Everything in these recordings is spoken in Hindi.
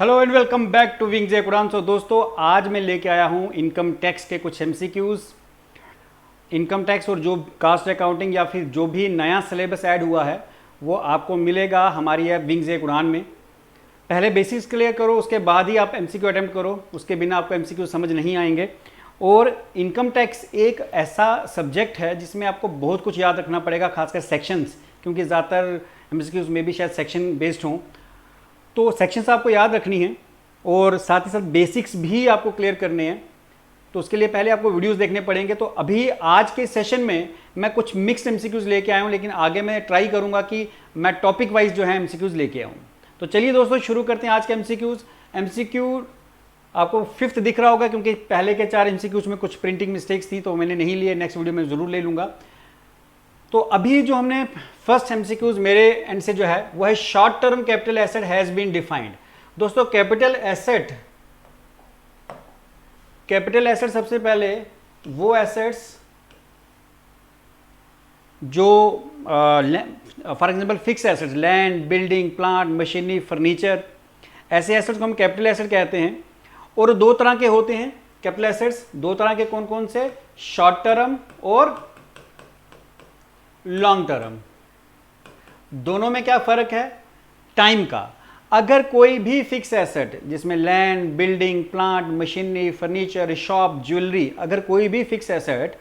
Hello and welcome back to wing J कुरान। सो दोस्तों, आज मैं लेके आया हूँ इनकम टैक्स के कुछ एमसीक्यूज़। इनकम टैक्स और जो कास्ट अकाउंटिंग या फिर जो भी नया सिलेबस ऐड हुआ है वो आपको मिलेगा हमारी ऐप विंग जे कुरान में। पहले बेसिक्स क्लियर करो, उसके बाद ही आप एमसीक्यू अटेम्प्ट करो, उसके बिना आपको एमसीक्यू समझ नहीं आएंगे। और इनकम टैक्स एक ऐसा सब्जेक्ट है जिसमें आपको बहुत कुछ याद रखना पड़ेगा, खासकर सेक्शंस, क्योंकि ज़्यादातर एमसीक्यूज़ में भी शायद सेक्शन बेस्ड हों। तो सेक्शंस आपको याद रखनी है और साथ ही साथ बेसिक्स भी आपको क्लियर करने हैं। तो उसके लिए पहले आपको वीडियोस देखने पड़ेंगे। तो अभी आज के सेशन में मैं कुछ मिक्स्ड एमसीक्यूज़ लेके आया हूँ, लेकिन आगे मैं ट्राई करूँगा कि मैं टॉपिक वाइज जो है एमसीक्यूज़ लेके आऊँ। तो चलिए दोस्तों, शुरू करते हैं आज के एमसीक्यूज़। एमसीक्यू आपको 5th दिख रहा होगा, क्योंकि पहले के 4 एमसीक्यूज़ में कुछ प्रिंटिंग मिस्टेक्स थी तो मैंने नहीं लिए, नेक्स्ट वीडियो में ज़रूर ले लूँगा। तो अभी जो हमने फर्स्ट एमसीक्यूज मेरे एंड से जो है वो है short term capital asset has been defined. दोस्तों, कैपिटल एसेट सबसे पहले वो एसेट्स जो for example fix assets, land, building, plant, machinery, furniture, ऐसे एसेट्स को हम कैपिटल एसेट कहते हैं। और दो तरह के होते हैं कैपिटल एसेट्स। दो तरह के कौन कौन से? शॉर्ट टर्म और लॉन्ग टर्म। दोनों में क्या फर्क है? टाइम का। अगर कोई भी फिक्स एसेट जिसमें land, building, plant, machinery, furniture, shop, jewellery, अगर कोई भी फिक्स एसेट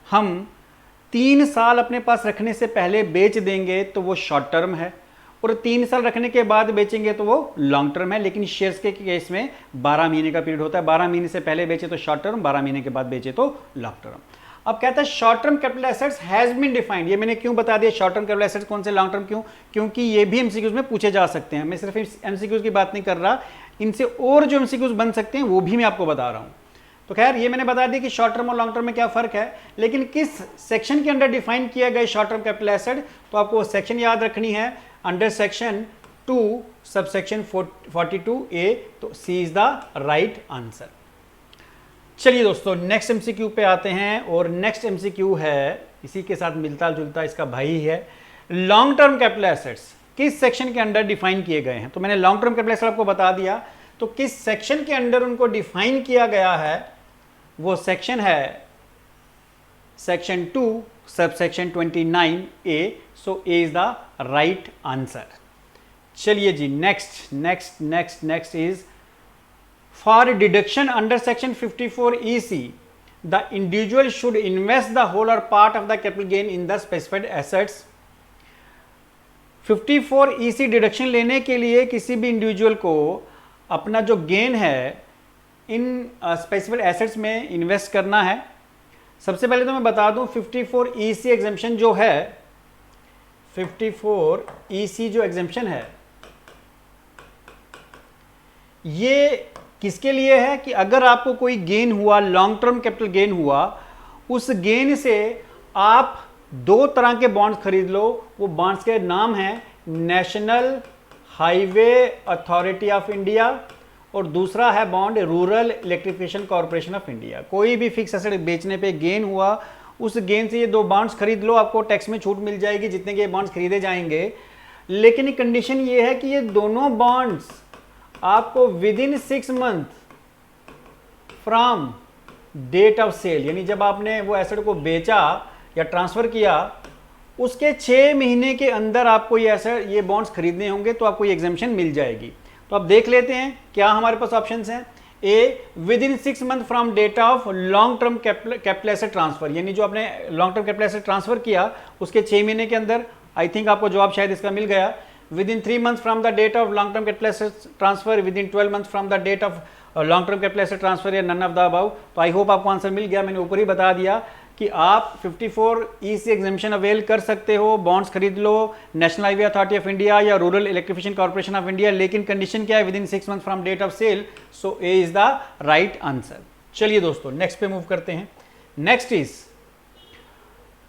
हम 3 साल अपने पास रखने से पहले बेच देंगे तो वो शॉर्ट टर्म है, और 3 साल रखने के बाद बेचेंगे तो वो लॉन्ग टर्म है। लेकिन शेयर्स के केस में 12 महीने का पीरियड होता है। 12 महीने से पहले बेचे तो शॉर्ट टर्म, 12 महीने के बाद बेचे तो लॉन्ग टर्म। अब कहता है short term capital assets has been defined. ये मैंने क्यों बता दिया शॉर्ट टर्म कैपिटल एसेट्स कौन से, लॉन्ग टर्म क्यों? क्योंकि ये भी एमसीक्यूज में पूछे जा सकते हैं। मैं सिर्फ एमसीक्यूज की बात नहीं कर रहा, इनसे और जो एमसीक्यूज बन सकते हैं वो भी मैं आपको बता रहा हूं। तो खैर, ये मैंने बता दिया कि शॉर्ट टर्म और लॉन्ग टर्म में क्या फर्क है, लेकिन किस सेक्शन के अंडर डिफाइन किया गया शॉर्ट टर्म कैपिटल एसेट, तो आपको सेक्शन याद रखनी है। अंडर सेक्शन 2 सबसेक्शन 42A, तो सी इज द राइट आंसर। चलिए दोस्तों, नेक्स्ट एमसीक्यू पे आते हैं, और नेक्स्ट एमसीक्यू है इसी के साथ मिलता जुलता, इसका भाई है। लॉन्ग टर्म कैपिटल एसेट्स किस सेक्शन के अंडर डिफाइन किए गए हैं? तो मैंने लॉन्ग टर्म कैपिटल एसेट आपको बता दिया, तो किस सेक्शन के अंडर उनको डिफाइन किया गया है वो सेक्शन है section 2 subsection 29A। So A is the right answer. चलिए जी, next is for deduction under section 54EC, the individual should invest the whole or part of the capital gain in the specified assets। 54EC deduction लेने के लिए किसी भी इंडिविजुअल को अपना जो गेन है इन स्पेसिफाइड एसेट्स में इन्वेस्ट करना है। सबसे पहले तो मैं बता दूं, 54EC एग्जेम्पशन जो है, 54EC जो एग्जेम्पशन है ये किसके लिए है कि अगर आपको कोई गेन हुआ, लॉन्ग टर्म कैपिटल गेन हुआ, उस गेन से आप 2 तरह के बॉन्ड्स खरीद लो। वो बॉन्ड्स के नाम हैं national Highway Authority of India, और दूसरा है bond rural Electrification Corporation of India. कोई भी फिक्स एसेट बेचने पे गेन हुआ, उस गेन से ये 2 बॉन्ड्स खरीद लो, आपको टैक्स में छूट मिल जाएगी जितने के बॉन्ड्स खरीदे जाएंगे। लेकिन कंडीशन ये है कि ये दोनों बॉन्ड्स आपको within 6 month from date of sale, यानी जब आपने वो एसेट को बेचा या ट्रांसफर किया उसके 6 महीने के अंदर आपको ये बॉन्ड्स खरीदने होंगे, तो आपको ये एग्जेम्पशन मिल जाएगी। तो अब देख लेते हैं क्या हमारे पास ऑप्शंस हैं। A, within 6 month from date of long term capital asset transfer, यानी जो आपने long term capital asset transfer किया उसके 6 महीने के अंदर। आई थिंक आपको जवाब शायद इसका मिल गया। Within 3 months from the date of long term capital assets transfer, within 12 months from the date of long term capital asset transfer, या none of the above। तो आई होप आपको आंसर मिल गया। मैंने ऊपर ही बता दिया कि आप 54EC एग्जेम्पशन अवेल कर सकते हो, बॉन्ड्स खरीद लो National Highway Authority of India या Rural Electrification Corporation of India, लेकिन कंडीशन क्या है? Within 6 month from date of sale. So A is the right answer. चलिए दोस्तों, नेक्स्ट पे मूव करते हैं। Next is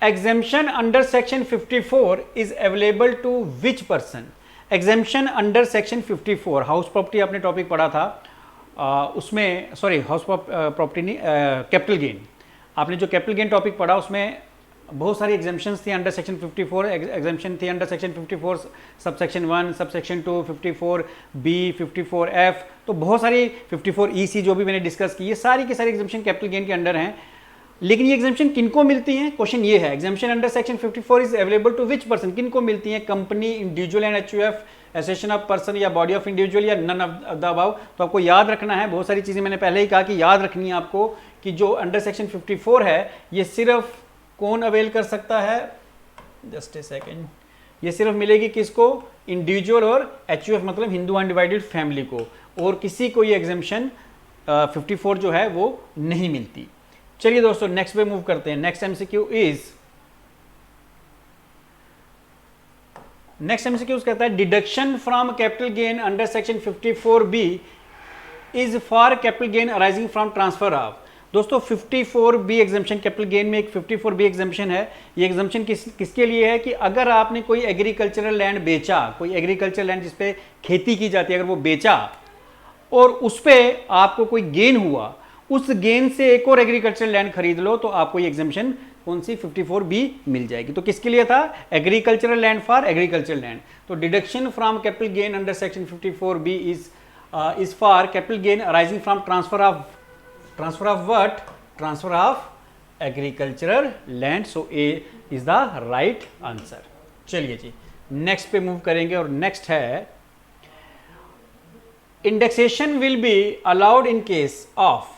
exemption under section 54 is available to which person? exemption under section 54 house property आपने टॉपिक पढ़ा था, उसमें सॉरी हाउस प्रॉपर्टी नहीं, कैपिटल गेन। आपने जो कैपिटल गेन टॉपिक पढ़ा उसमें बहुत सारी एग्जाम्पन्स थी अंडर सेक्शन 54, एग्जाम्पन थी under section 54 sub section 1, sub section 2, 54B, 54F, तो बहुत सारी 54EC जो भी मैंने डिस्कस की, ये सारी की सारी एग्जाम्पन कैपिटल गेन के अंडर हैं। लेकिन ये एग्जाम्पन किनको मिलती हैं, क्वेश्चन ये है, exemption under section 54 is available to which person, किनको मिलती हैं, company, individual and HUF, association of person या बॉडी ऑफ इंडिविजुअल या नन ऑफ द अबव। तो आपको याद रखना है, बहुत सारी चीज़ें मैंने पहले ही कहा कि याद रखनी है आपको, कि जो अंडर सेक्शन 54 है ये सिर्फ कौन अवेल कर सकता है, जस्ट ए सेकेंड, ये सिर्फ मिलेगी किसको, इंडिविजुअल और HUF मतलब हिंदू अनडिवाइडेड फैमिली को, और किसी को ये एग्जाम्पन 54 जो है वो नहीं मिलती। चलिए दोस्तों नेक्स्ट पे मूव करते हैं। नेक्स्ट एमसीक्यू कहता है deduction from capital gain under section 54B is for capital gain arising from transfer of. दोस्तों 54B एग्जाम्पशन, कैपिटल गेन में एक 54B एग्जाम्पशन है। ये एग्जाम्पशन किसके लिए है कि अगर आपने कोई एग्रीकल्चरल लैंड बेचा, कोई एग्रीकल्चरल लैंड जिसपे खेती की जाती है, अगर वो बेचा और उस पर आपको कोई गेन हुआ, उस गेन से एक और एग्रीकल्चरल लैंड खरीद लो, तो आपको ये एग्जाम्पशन कौन सी 54B मिल जाएगी। तो किसके लिए था, agricultural land for agricultural land. तो deduction from capital gain under section 54B is for capital gain arising from transfer of what, transfer of agricultural land. So A is the right answer. चलिए जी नेक्स्ट पे मूव करेंगे, और नेक्स्ट है indexation will be allowed in case of.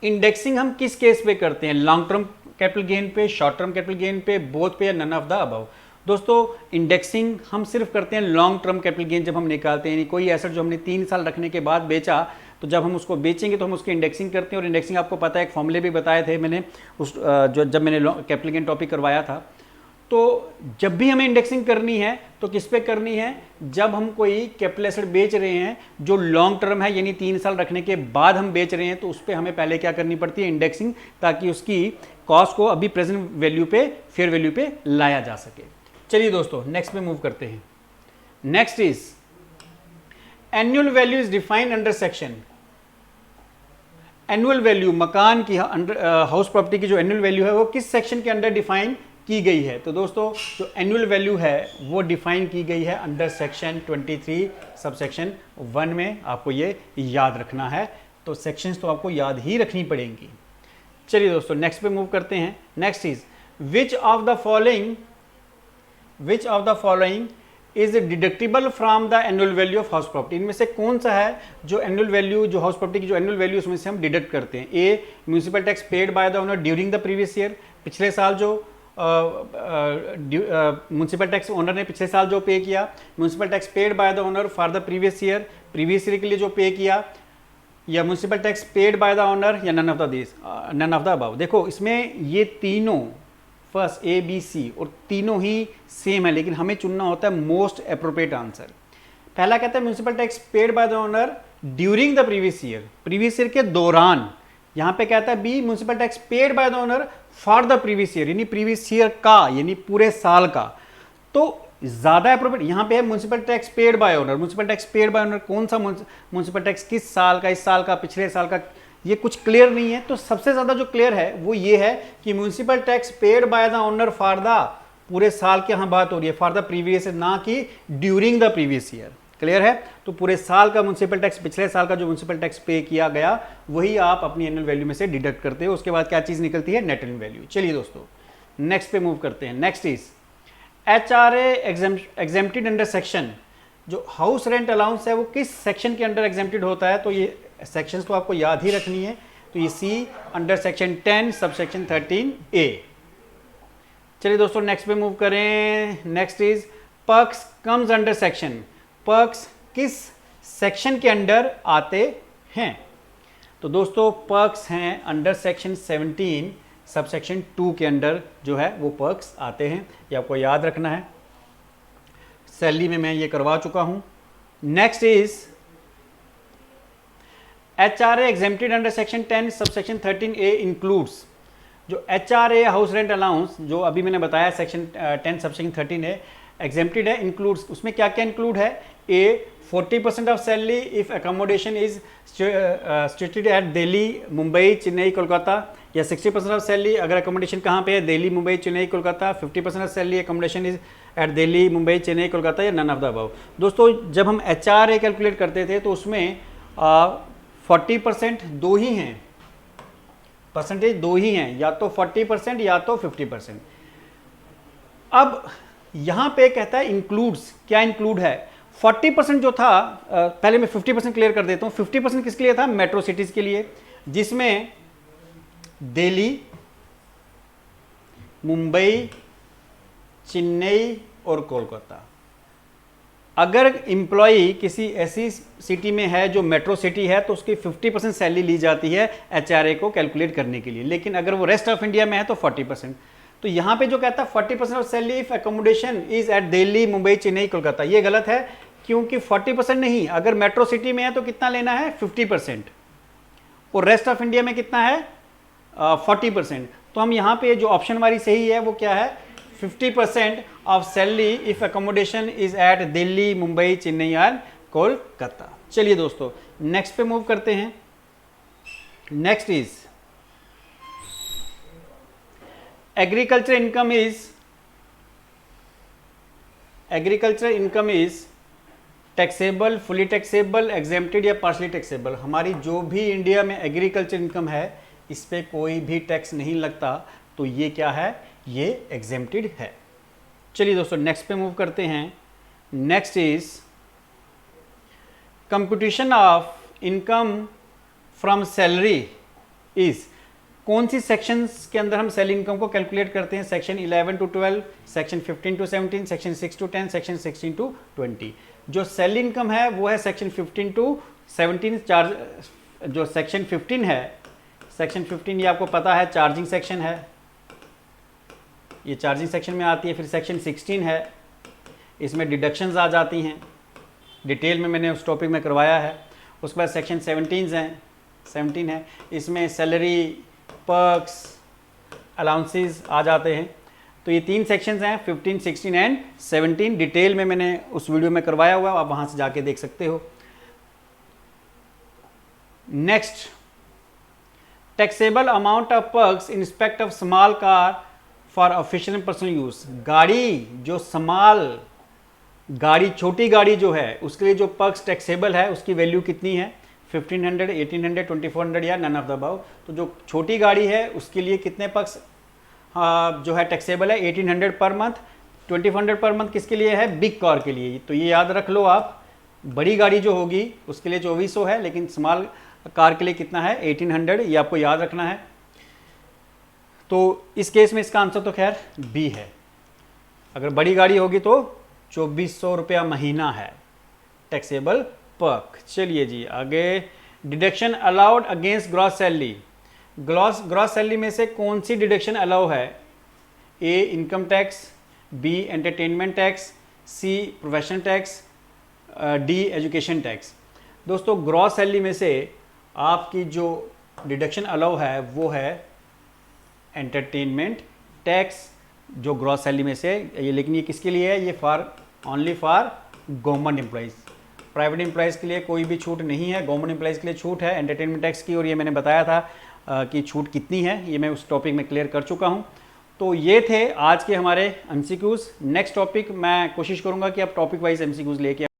Indexing हम किस केस पे करते हैं, लॉन्ग टर्म कैपिटल गेन पे, शॉर्ट टर्म कैपिटल गेन पे, बोथ पे, या नन ऑफ द अबव। दोस्तों इंडेक्सिंग हम सिर्फ करते हैं लॉन्ग टर्म कैपिटल गेन जब हम निकालते हैं, कोई एसेट जो हमने 3 साल रखने के बाद बेचा, तो जब हम उसको बेचेंगे तो हम उसकी इंडेक्सिंग करते हैं। और इंडेक्सिंग आपको पता है, एक फॉर्मूले भी बताए थे मैंने उस जब मैंने कैपिटल गेन टॉपिक करवाया था। तो जब भी हमें इंडेक्सिंग करनी है तो किस पे करनी है, जब हम कोई कैपिटल एसेट बेच रहे हैं जो लॉन्ग टर्म है, यानी 3 साल रखने के बाद हम बेच रहे हैं, तो उस पर हमें पहले क्या करनी पड़ती है, इंडेक्सिंग, ताकि उसकी कॉस्ट को अभी प्रेजेंट वैल्यू पे, फेयर वैल्यू पे लाया जा सके। चलिए दोस्तों नेक्स्ट पे मूव करते हैं। Next is annual value is defined under section. Annual value मकान की, हाउस प्रॉपर्टी की जो एनुअल वैल्यू है वो किस सेक्शन के अंडर डिफाइन की गई है। तो दोस्तों जो एनुअल वैल्यू है वो डिफाइन की गई है अंडर सेक्शन 23 सब सेक्शन 1 में। आपको ये याद रखना है, तो सेक्शंस तो आपको याद ही रखनी पड़ेंगी। चलिए दोस्तों नेक्स्ट पे मूव करते हैं। Next is which of the following is deductible from the annual value of house property. इनमें से कौन सा है जो एनुअल वैल्यू, जो हाउस प्रॉपर्टी की जो एनुअल वैल्यू उसमें से हम डिडक्ट करते हैं। A municipal tax paid by the owner during the previous year, पिछले साल जो म्यूनिसिपल टैक्स ओनर ने पिछले साल जो पे किया, municipal tax paid by the owner for the previous year के लिए जो पे किया, या municipal tax paid by the owner, या नन ऑफ द अबव। देखो इसमें ये तीनों, फर्स्ट A B C, और तीनों ही सेम है, लेकिन हमें चुनना होता है मोस्ट अप्रोप्रिएट आंसर। पहला कहता है municipal tax paid by the owner during the previous year के दौरान। यहाँ पे कहता है B municipal tax paid by the owner for the previous year, यानी प्रीवियस ईयर का, यानी पूरे साल का। तो ज्यादा अप्रोप्रिएट यहाँ पे है municipal tax paid bye owner. Municipal tax paid bye owner कौन सा म्यूनिसिपल टैक्स, किस साल का, इस साल का, पिछले साल का, ये कुछ क्लियर नहीं है। तो सबसे ज्यादा जो क्लियर है वो ये है कि municipal tax paid by the owner for the, पूरे साल की यहाँ बात हो रही है, फॉर द प्रीवियस ईयर, ना कि during the previous year. Clear है। तो पूरे साल का म्यूनिसिपल टैक्स, पिछले साल का जो म्यूनिसिपल टैक्स पे किया गया वही आप अपनी एनुअल वैल्यू में से डिडक्ट करते हो। उसके बाद क्या चीज निकलती है, नेट एनुअल वैल्यू। चलिए दोस्तों नेक्स्ट पे मूव करते हैं। Next is HRA exempted under section. जो हाउस रेंट अलाउंस है वो किस सेक्शन के अंडर एग्जेम्प्टेड होता है, तो ये सेक्शंस तो आपको याद ही रखनी है। तो ये सी under section 10 sub section 13A। चलिए दोस्तों नेक्स्ट पे मूव करें। Next is perks comes under section. Perks किस सेक्शन के अंडर आते हैं, तो दोस्तों पर्क्स हैं अंडर सेक्शन 17 सब सेक्शन 2 के अंडर जो है वो पर्क्स आते हैं। ये आपको याद रखना है, सैलरी में मैं ये करवा चुका हूं। Next is HRA exempted under section 10 sub section 13A includes. जो HRA हाउस रेंट अलाउंस जो अभी मैंने बताया section 10 sub section 13A exempted है, इंक्लूड्स, उसमें क्या क्या इंक्लूड है। A 40% of salary if accommodation is situated at Delhi, Mumbai, Chennai, Kolkata, या 60% ऑफ सैलरी अगर अकोमोडेशन कहाँ पे है, Delhi Mumbai Chennai Kolkata, 50% of salary accommodation is at Delhi Mumbai Chennai Kolkata या नन ऑफ द अबव। दोस्तों जब हम HRA कैलकुलेट करते थे तो उसमें 40% दो ही हैं, परसेंटेज दो ही हैं, या तो 40% या तो 50%। अब यहाँ पे कहता है इंक्लूड्स, क्या इंक्लूड है? 40% जो था, पहले मैं 50% क्लियर कर देता हूँ। 50% किसके लिए था? मेट्रो सिटीज़ के लिए, जिसमें दिल्ली, मुंबई, चेन्नई और कोलकाता। अगर एम्प्लॉय किसी ऐसी सिटी में है जो मेट्रो सिटी है तो उसकी 50% सैलरी ली जाती है HRA को कैलकुलेट करने के लिए, लेकिन अगर वो रेस्ट ऑफ इंडिया में है तो 40%। तो यहाँ पे जो कहता है 40% of salary if accommodation is at Delhi Mumbai Chennai Kolkata, ये गलत है, क्योंकि 40% नहीं, अगर मेट्रो सिटी में है तो कितना लेना है? 50%, और रेस्ट ऑफ इंडिया में कितना है? 40%। तो हम यहाँ पे जो ऑप्शन हमारी सही है वो क्या है? 50% of salary if accommodation is at Delhi Mumbai Chennai और कोलकाता। चलिए दोस्तों नेक्स्ट पे मूव करते हैं। Next is agriculture income is taxable, fully taxable, exempted या पार्शली टैक्सेबल। हमारी जो भी इंडिया में एग्रीकल्चर इनकम है इस पे कोई भी टैक्स नहीं लगता, तो ये क्या है? ये एग्जेम्प्टेड है। चलिए दोस्तों नेक्स्ट पे मूव करते हैं। Next is computation of income from salary is, कौन सी सेक्शंस के अंदर हम सैलरी इनकम को कैलकुलेट करते हैं? Section 11 to 12, section 15 to 17, section 6 to 10, section 16 to 20। जो सैलरी इनकम है वो है सेक्शन 15 to 17। चार्ज जो सेक्शन 15 है, सेक्शन 15 ये आपको पता है चार्जिंग सेक्शन है, ये चार्जिंग सेक्शन में आती है। फिर सेक्शन 16 है, इसमें डिडक्शंस आ जाती हैं, डिटेल में मैंने उस टॉपिक में करवाया है। उसके बाद सेक्शन 17 है, इसमें सैलरी, पर्क्स, अलाउंसेस आ जाते हैं। तो ये 3 सेक्शंस हैं, 15, 16 एंड 17। डिटेल में मैंने उस वीडियो में करवाया हुआ, आप वहाँ से जाके देख सकते हो। Next, taxable amount of perks in respect of small car for official and personal use. गाड़ी छोटी गाड़ी जो है उसके लिए जो पर्क्स टैक्सेबल है उसकी वैल्यू कितनी है? 1500, 1800, 2400 या नन ऑफ द अबव। तो जो छोटी गाड़ी है उसके लिए कितने पर्क्स जो है टैक्सेबल है? 1800 पर मंथ। 2400 पर मंथ किसके लिए है? बिग कार के लिए। तो ये याद रख लो आप, बड़ी गाड़ी जो होगी उसके लिए 2400 है, लेकिन स्मॉल कार के लिए कितना है? 1800। ये आपको याद रखना है। तो इस केस में इसका आंसर तो खैर बी है। अगर बड़ी गाड़ी होगी तो 2400 रुपया महीना है टैक्सेबल पर्क। चलिए जी आगे, deduction allowed against gross salary. Gross salary में से कौन सी डिडक्शन अलाउ है? A income tax, B entertainment tax, C professional tax, D education tax. दोस्तों ग्रॉस सैलरी में से आपकी जो डिडक्शन अलाउ है वो है एंटरटेनमेंट टैक्स, जो ग्रॉस सैलरी में से ये, लेकिन ये किसके लिए है? ये only for government employees. Private employees के लिए कोई भी छूट नहीं है, गवर्नमेंट एम्प्लॉइज़ के लिए छूट है एंटरटेनमेंट टैक्स की, और ये मैंने बताया था कि छूट कितनी है, ये मैं उस टॉपिक में क्लियर कर चुका हूँ। तो ये थे आज के हमारे MCQs। नेक्स्ट टॉपिक मैं कोशिश करूँगा कि आप टॉपिक वाइज MCQs लेके